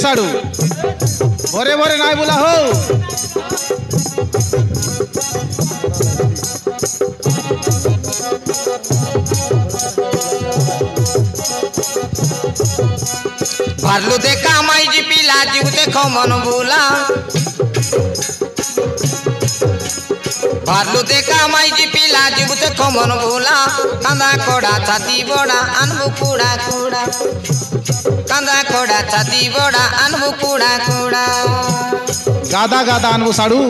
साड़ू भोरे भोरे नाई बोला हो भारलू देखा माई जी पिला जीव देखो मन बोला भारलू देखा माई जी पिला जीव देखो मन बोला कांदा कोड़ा छाती बड़ा अनबु कूड़ा कूड़ा कांदा कोड़ा छाती बड़ा अनबु कूड़ा कूड़ा गादा गादा अनबु साड़ू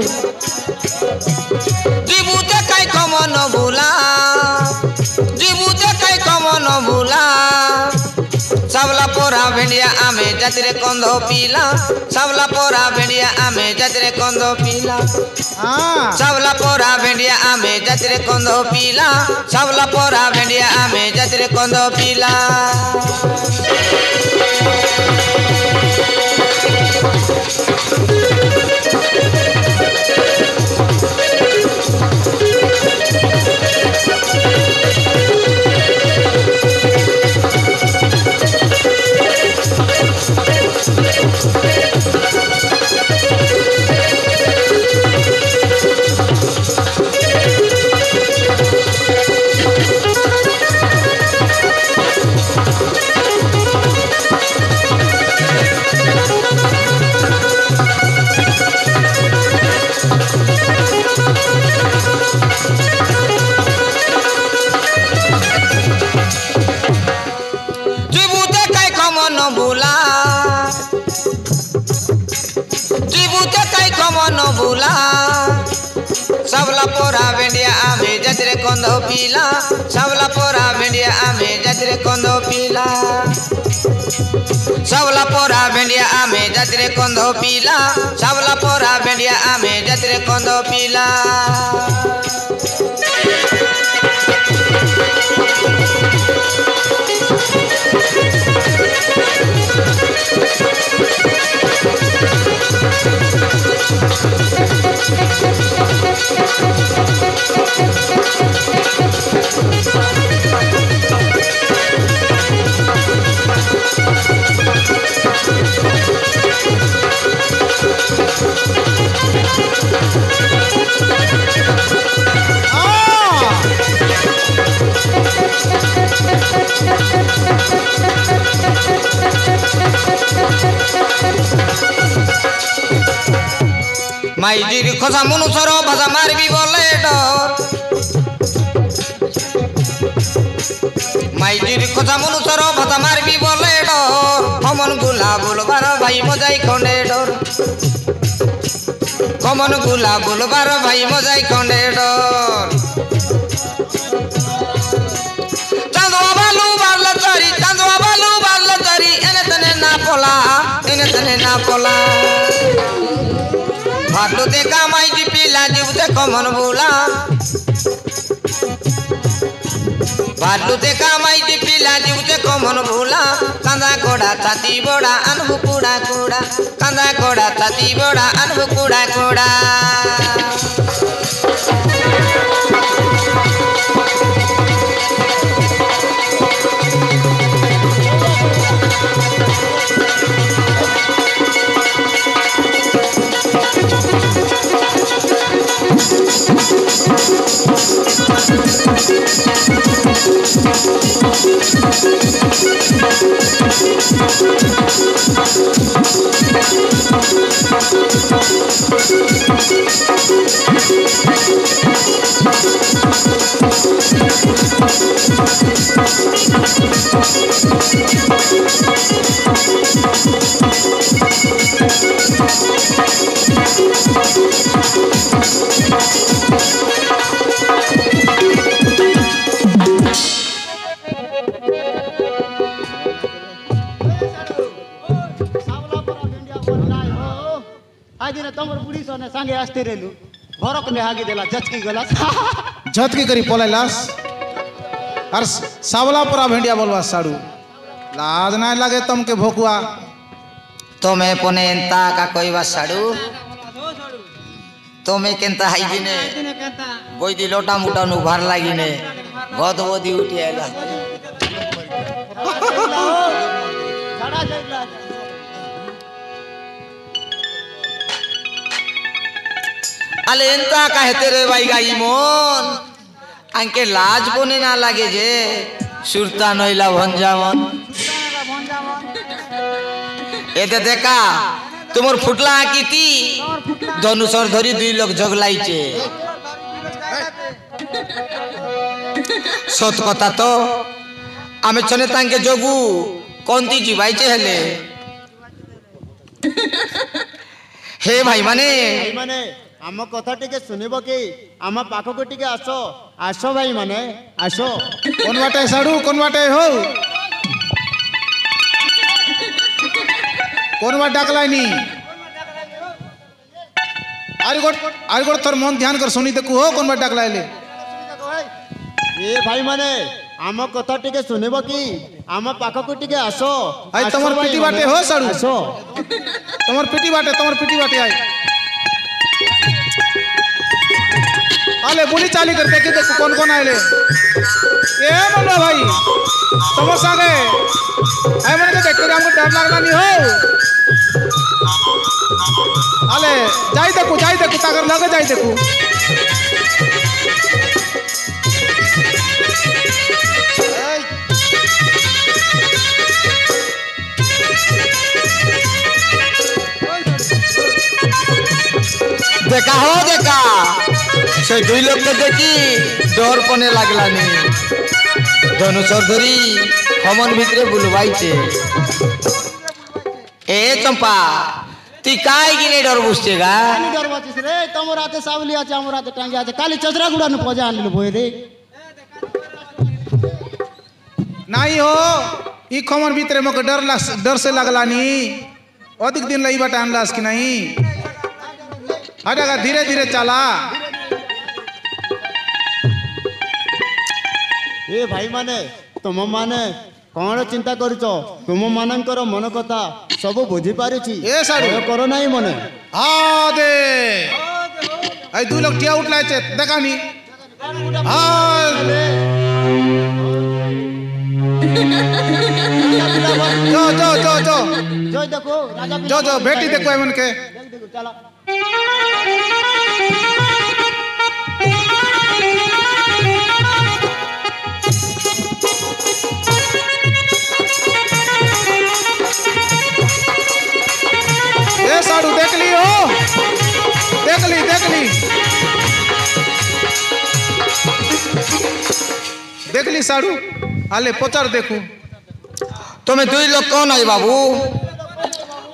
जीवू देखाई को मन बोला जीवू देखाई को मन बोला सबला पोरा भेंडिया आमे जातरे कंदो पीला सबला पोरा भेंडिया आमे जातरे कंदो पीला सबला पोरा भेंडिया आमे जातरे कंदो पीला सबला पोरा भेंडिया आमे जातरे कंदो पीला बोला सबला पोरा भेंडिया आमे जातरे कंदो पीला सबला पोरा भेंडिया आमे जातरे कंदो पीला सबला पोरा भेंडिया आमे जातरे कंदो पीला सबला पोरा भेंडिया आमे जातरे कंदो पीला माई जीर खोसा मनुष्यर भाषा मारबी बोले डर माई जीर खोसा मनुष्यर भाषा मारबी बोले डर कमन गुला बोलबार भाई मजाई खंडे डर कमन गुला बोलबार भाई मजाई खंडे डर चांदवा बालू बाल चरी चांदवा बालू बाल चरी एने तने ना पोला भारलू देखा माई जी पिला जीव देखो मन बोला भारलू देखा माई जी पिला जीव देखो मन बोला कांदा कोड़ा छाती बड़ा अनबु कूड़ा कूड़ा कांदा कोड़ा छाती बड़ा अनबु कूड़ा कूड़ा संगे आस्ते रेलू घरक में हागी देला झचकी गलास झटकी करी पलाइलास और सावला पूरा भेंडिया बोलवा साड़ू लाज ना लगे तुमके भोकुआ तुम्हें पने एंता का कोई बात साड़ू तुम्हें केंता हाई ने बोई दी लोटा मुटा नु भार लागी ने गद बोदी उठी आइला आले एंता कहते रे भाई गाई मन आंके लाज बने ना लागे जे सुरता नइला भंजावन एते देखा तुमर फुटला आकीती धनुषर धरी 2 लोग जगलाइचे सत कथा तो आमे चने तांके जोगु कोंती जीवाइचे हेले हे भाई माने आम कथा टिके सुनिबो कि आम पाख को टिके आसो आसो भाई माने आसो कोन बाटे साडू कोन बाटे हो कोन बाटे डाकलाइनी आर गोट थोर मन ध्यान कर सुनी देखू हो कोन बाटे डाकलाइले ए भाई माने आम कथा टिके सुनिबो कि आम पाख को टिके आसो आई तमर पिटी बाटे हो साडू आसो तमर पिटी बाटे आई आले बुली चाली कर देखी देखो कौन आए ए बोलो भाई तुम संगे आई मन के देख के हमको डर लगना नहीं हो आले जाई देखो ताकर लगे जाई देखो देखा हो देखा से 2 लोग के देखी डर पने लागलानी धनुषर धरी हमन भितरे बुलवाइचे ए चंपा ती काय गिने डर बुझतेगा डर बचिस रे तमर हाथे सावली आछे हमर हाथे टांगे आछे काली चजरा गुडा न पजा आनले भोय रे नहीं हो ई खमन भीतर मके डर से लगलानी अधिक दिन लई बाटा अनलास कि नहीं हटागा धीरे धीरे चला ए भाई माने तुम माने कौन चिंता करुचो तुम मानकर मन कथा सब बुझी पारुची ए साडू करो नहीं मने हाँ दे आई 2 लोग टिया उठलाय छे देखानी हाँ जो देखो राजा जो बेटी देखो एमन के देखो चला ये साडू देख ली हो देख ली साडू आले पचार देखू तुम्हें 2 लोग कौन आई बाबू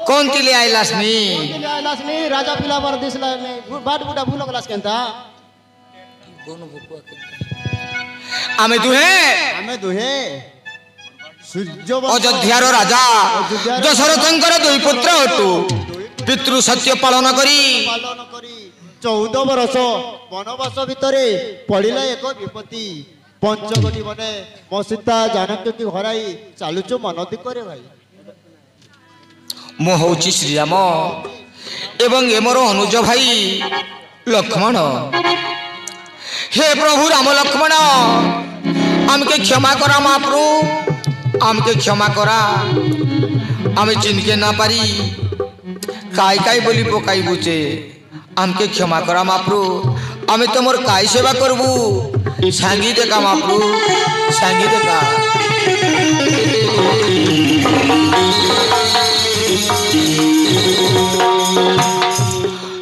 कौन तिले आइलास नी राजा पिला बर दिसला बाट बुटा भूल क्लास केंता आमे दुहे सूर्य अयोध्यार राजा दशरथंकर 2 पुत्र हटू पितृ सत्य पालन करी 14 वर्ष वनवास भितरे पड़िला एक विपत्ति पंचगणी बने मो सीता जानकी की हराई चालुचो मन दिकरे भाई मो हूँ श्रीराम एवं ए मोर अनुज भाई लक्ष्मण हे प्रभु राम लक्ष्मण आमके क्षमा करा महाप्रभु आमके क्षमा करा आमे चिनके ना पारी काय काय बोली पकाई बुचे आमके क्षमा करा महाप्रभु आमे तुमर काय सेवा करबू सांगी देखा महाप्रभु सांगी देखा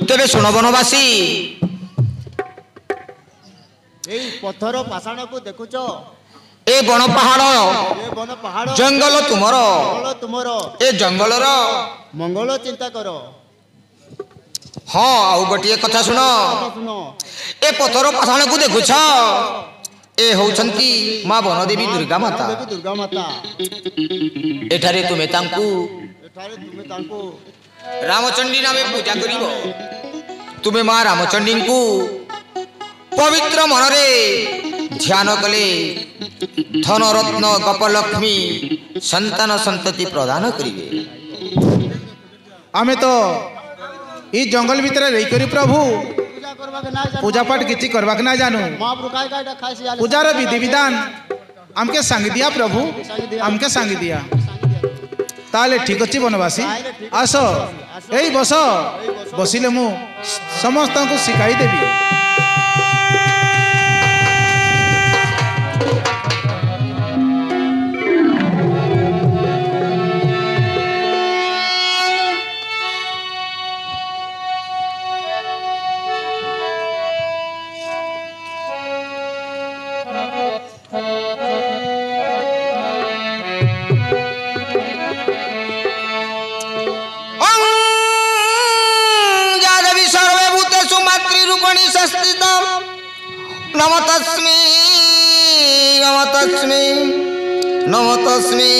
तेरे सुन बनवासी पत्थर पाषाण को देखुच ए बन पहाड़ जंगल तुमर ए जंगल मंगल चिंता कर हाँ आउ गोटे कथा सुन ए पत्थर पाषाण को देखुछ ए होउछंती मां बनदेवी दुर्गा माता एठारे तुमे तांकू रामचंडी नामे पूजा करिबो तुमे मां रामचंडी को पवित्र मनरे ध्यान कले धन रत्न गपलक्ष्मी संतान संतति प्रदान करिवे आमे तो ई जंगल भीतर रही करी प्रभु पूजा पाठ किछि करबाक ना जानु पूजार विधि विधान हमके संग दिया प्रभु हमके संग दिया ताले ठीक अछि बनवासी आसो ଏଇ ବସ ବସିଲେ ମୁଁ ସମସ୍ତଙ୍କୁ ଶିଖାଇ ଦେବି। नमो तस्मै नमो तस्मै नमो तस्मै